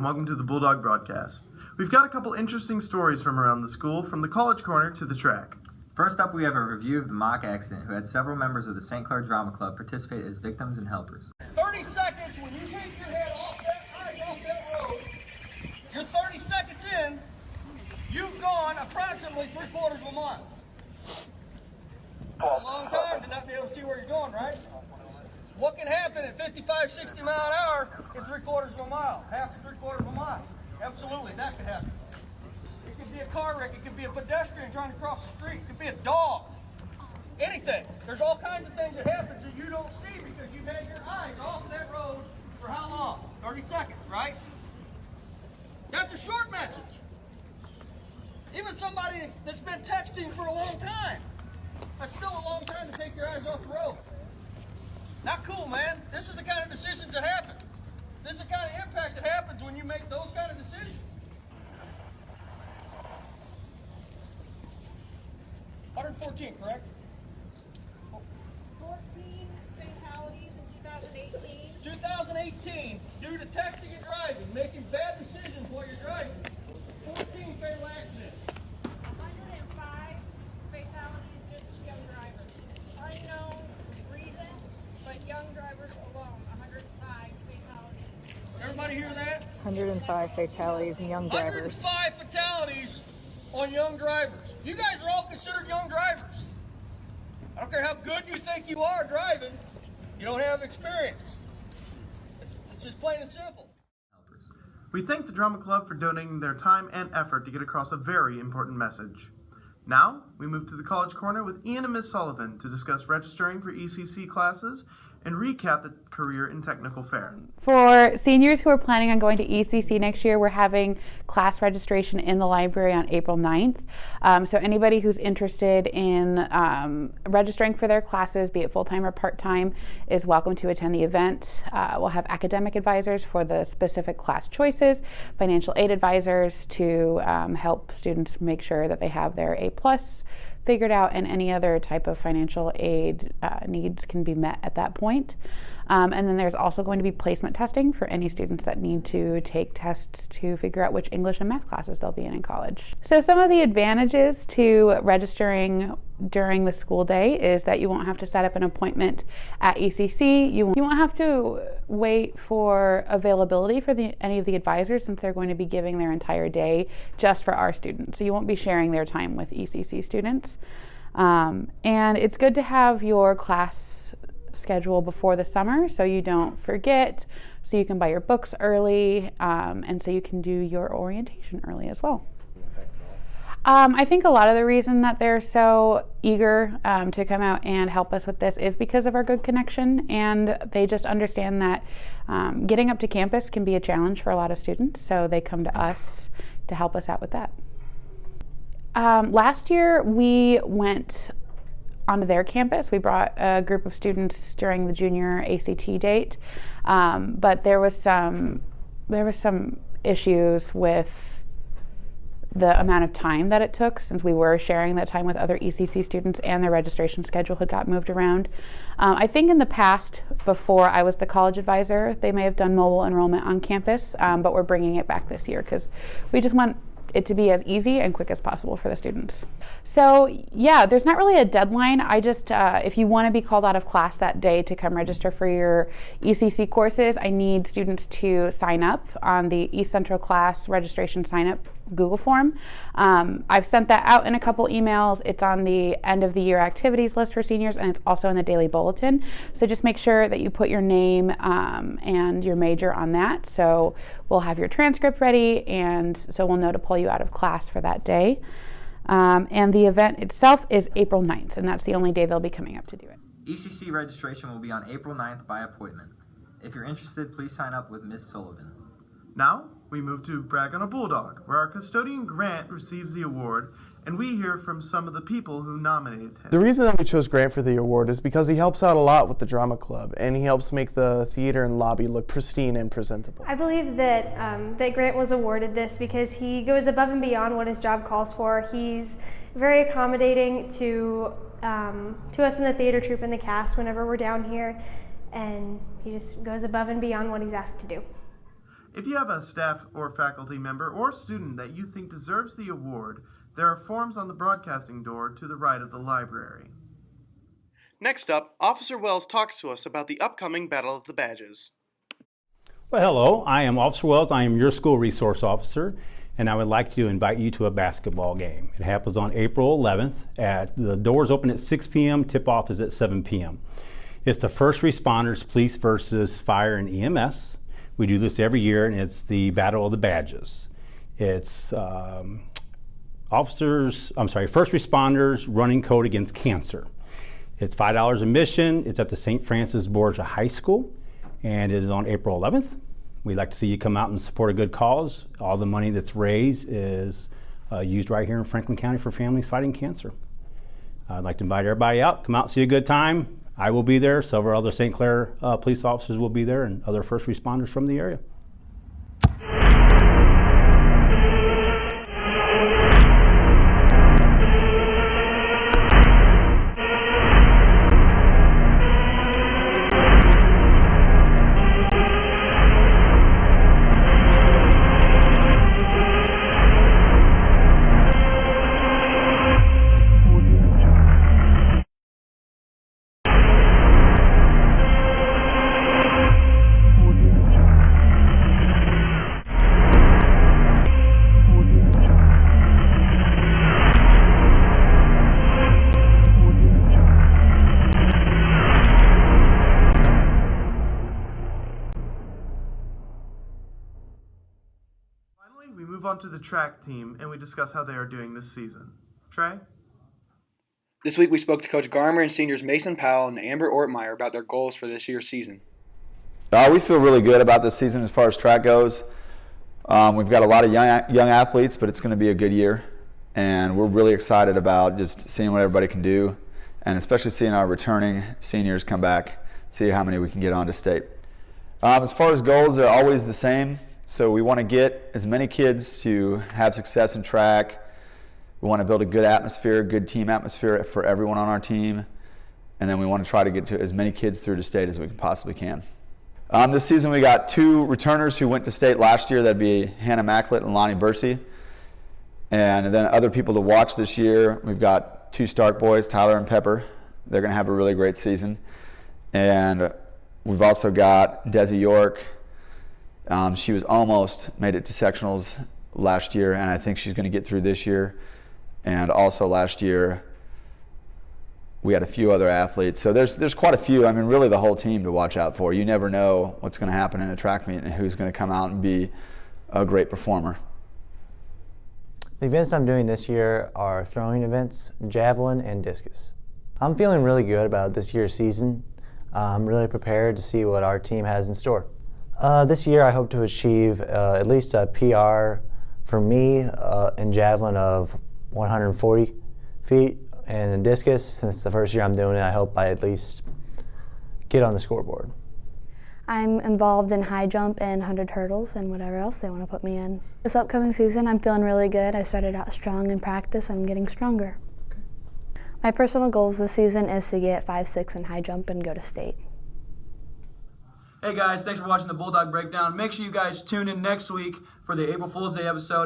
and welcome to the Bulldog broadcast. We've got a couple interesting stories from around the school, from the college corner to the track. First up, we have a review of the mock accident, who had several members of the St. Clair Drama Club participate as victims and helpers. 30 seconds, when you take your head off that road, you're 30 seconds in, you've gone approximately 3/4 of a mile. A long time to not be able to see where you're going, right? What can happen at 55, 60 mile an hour in 3/4 of a mile, half to 3/4 of a mile? Absolutely, that could happen. It could be a car wreck, it could be a pedestrian trying to cross the street, it could be a dog, anything. There's all kinds of things that happen that you don't see because you've had your eyes off of that road for how long? 30 seconds, right? That's a short message. Even somebody that's been texting for a long time, that's still a long time to take your eyes off the road. Not cool, man. This is the kind of decisions that happen. This is the kind of impact that happens when you make those kind of decisions. 114, correct? 14 fatalities in 2018. 2018, due to texting and driving, making bad decisions while you're driving. 14 fatal accidents. 105 fatalities just young drivers. Unknown reason, but young drivers alone, 105 fatalities. Everybody hear that? 105 fatalities in young drivers. 105 fatalities on young drivers. You guys are all considered young drivers. I don't care how good you think you are driving, you don't have experience. It's just plain and simple. We thank the Drama Club for donating their time and effort to get across a very important message. Now, we move to the college corner with Ian and Ms. Sullivan to discuss registering for ECC classes and recap the career and technical fair. For seniors who are planning on going to ECC next year, we're having class registration in the library on April 9th. So anybody who's interested in registering for their classes, be it full-time or part-time, is welcome to attend the event. We'll have academic advisors for the specific class choices, financial aid advisors to help students make sure that they have their A+ figured out, and any other type of financial aid needs can be met at that point. And then there's also going to be placement testing for any students that need to take tests to figure out which English and math classes they'll be in college. So some of the advantages to registering during the school day is that you won't have to set up an appointment at ECC. You won't have to wait for availability for any of the advisors, since they're going to be giving their entire day just for our students. So you won't be sharing their time with ECC students. And it's good to have your class schedule before the summer so you don't forget, so you can buy your books early, and so you can do your orientation early as well. I think a lot of the reason that they're so eager to come out and help us with this is because of our good connection, and they just understand that getting up to campus can be a challenge for a lot of students, so they come to us to help us out with that. Last year we went onto their campus. We brought a group of students during the junior ACT date, but there was some issues with the amount of time that it took, since we were sharing that time with other ECC students and their registration schedule had got moved around. I think in the past, before I was the college advisor, they may have done mobile enrollment on campus, but we're bringing it back this year because we just want it to be as easy and quick as possible for the students. So yeah, there's not really a deadline. I just, if you want to be called out of class that day to come register for your ECC courses, I need students to sign up on the East Central class registration sign up Google form. I've sent that out in a couple emails. It's on the end of the year activities list for seniors, and it's also in the daily bulletin. So just make sure that you put your name and your major on that. So we'll have your transcript ready, and so we'll know to pull you out of class for that day. And the event itself is April 9th, and that's the only day they'll be coming up to do it. ECC registration will be on April 9th by appointment. If you're interested, please sign up with Ms. Sullivan. Now, we move to Brag on a Bulldog, where our custodian Grant receives the award, and we hear from some of the people who nominated him. The reason that we chose Grant for the award is because he helps out a lot with the drama club, and he helps make the theater and lobby look pristine and presentable. I believe that that Grant was awarded this because he goes above and beyond what his job calls for. He's very accommodating to us in the theater troupe and the cast whenever we're down here, and he just goes above and beyond what he's asked to do. If you have a staff or faculty member or student that you think deserves the award, there are forms on the broadcasting door to the right of the library. Next up, Officer Wells talks to us about the upcoming Battle of the Badges. Well, hello, I am Officer Wells. I am your school resource officer, and I would like to invite you to a basketball game. It happens on April 11th. The doors open at 6 p.m., tip-off is at 7 p.m. It's the first responders, police versus fire and EMS. We do this every year, and it's the Battle of the Badges. It's first responders running code against cancer. It's $5 admission. It's at the St. Francis Borgia High School, and it is on April 11th. We'd like to see you come out and support a good cause. All the money that's raised is used right here in Franklin County for families fighting cancer. I'd like to invite everybody out, come out and see a good time. I will be there, several other St. Clair police officers will be there, and other first responders from the area. We move on to the track team and we discuss how they are doing this season. Trey? This week we spoke to Coach Garmer and seniors Mason Powell and Amber Ortmeyer about their goals for this year's season. We feel really good about this season as far as track goes. We've got a lot of young athletes, but it's going to be a good year. And we're really excited about just seeing what everybody can do, and especially seeing our returning seniors come back, see how many we can get on to state. As far as goals, they're always the same. So we want to get as many kids to have success in track. We want to build a good atmosphere, good team atmosphere for everyone on our team. And then we want to try to get to as many kids through to state as we possibly can. This season we got 2 returners who went to state last year. That'd be Hannah Macklett and Lonnie Bursey. And then other people to watch this year, we've got 2 Stark boys, Tyler and Pepper. They're going to have a really great season. And we've also got Desi York. She was almost made it to sectionals last year, and I think she's going to get through this year. And also last year, we had a few other athletes. So there's quite a few. I mean, really the whole team to watch out for. You never know what's going to happen in a track meet and who's going to come out and be a great performer. The events I'm doing this year are throwing events, javelin, and discus. I'm feeling really good about this year's season. I'm really prepared to see what our team has in store. This year I hope to achieve at least a PR for me in javelin of 140 feet, and in discus, since the first year I'm doing it, I hope I at least get on the scoreboard. I'm involved in high jump and 100 hurdles and whatever else they want to put me in. This upcoming season I'm feeling really good. I started out strong in practice and I'm getting stronger. Okay. My personal goals this season is to get 5.6 in high jump and go to state. Hey guys, thanks for watching the Bulldog Breakdown. Make sure you guys tune in next week for the April Fool's Day episode.